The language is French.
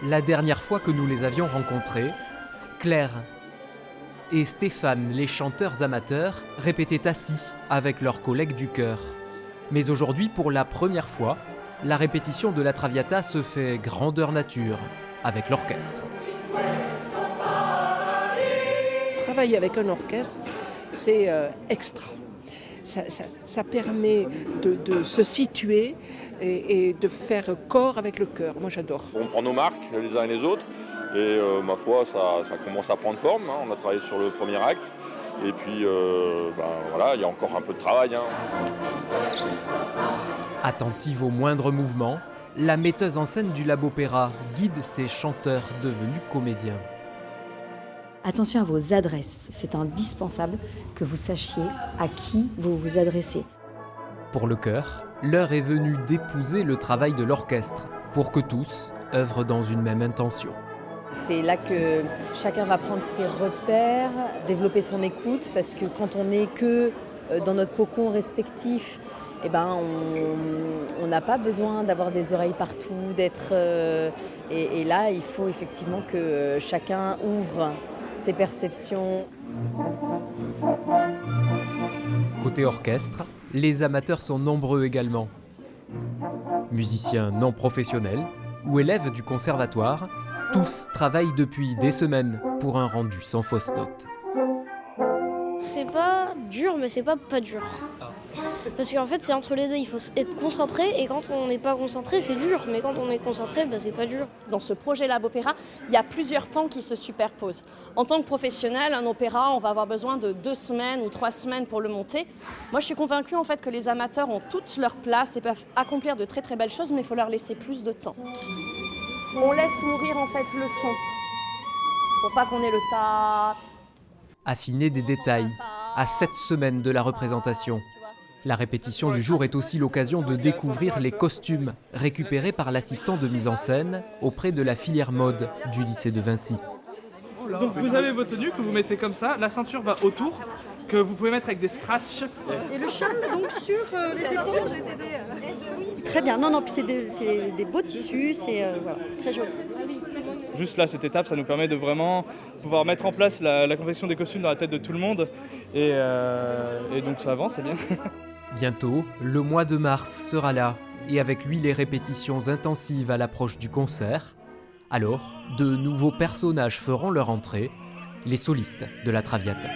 La dernière fois que nous les avions rencontrés, Claire et Stéphane, les chanteurs amateurs, répétaient assis avec leurs collègues du chœur. Mais aujourd'hui, pour la première fois, la répétition de la Traviata se fait grandeur nature, avec l'orchestre. Travailler avec un orchestre, c'est extra. Ça permet de se situer et de faire corps avec le cœur. Moi, j'adore. On prend nos marques les uns et les autres et ma foi, ça commence à prendre forme. On a travaillé sur le premier acte et puis voilà, il y a encore un peu de travail. Attentive aux moindres mouvements, la metteuse en scène du Lab Opéra guide ses chanteurs devenus comédiens. Attention à vos adresses, c'est indispensable que vous sachiez à qui vous vous adressez. Pour le chœur, l'heure est venue d'épouser le travail de l'orchestre pour que tous œuvrent dans une même intention. C'est là que chacun va prendre ses repères, développer son écoute, parce que quand on n'est que dans notre cocon respectif, on n'a pas besoin d'avoir des oreilles partout, et là, il faut effectivement que chacun ouvre ses perceptions. Côté orchestre, les amateurs sont nombreux également. Musiciens non professionnels ou élèves du conservatoire, tous travaillent depuis des semaines pour un rendu sans fausse note. C'est pas dur, mais c'est pas dur. Parce qu'en fait, c'est entre les deux, il faut être concentré, et quand on n'est pas concentré, c'est dur, mais quand on est concentré, c'est pas dur. Dans ce projet Lab Opéra, il y a plusieurs temps qui se superposent. En tant que professionnel, un opéra, on va avoir besoin de 2 semaines ou 3 semaines pour le monter. Moi, je suis convaincue en fait que les amateurs ont toute leur place et peuvent accomplir de très très belles choses, mais il faut leur laisser plus de temps. On laisse mourir en fait le son, pour pas qu'on ait le tas. Affiner des détails, à 7 semaines de la représentation. La répétition du jour est aussi l'occasion de découvrir les costumes récupérés par l'assistant de mise en scène auprès de la filière mode du lycée de Vincy. Donc vous avez vos tenues que vous mettez comme ça, la ceinture va autour, que vous pouvez mettre avec des scratchs. Et le châle, donc, sur les épaules. Très bien, non, puis c'est des beaux tissus, c'est très joli. Juste là, cette étape, ça nous permet de vraiment pouvoir mettre en place la confection des costumes dans la tête de tout le monde. Et donc ça avance, c'est bien. Bientôt, le mois de mars sera là, et avec lui les répétitions intensives à l'approche du concert. Alors, de nouveaux personnages feront leur entrée, les solistes de la Traviata.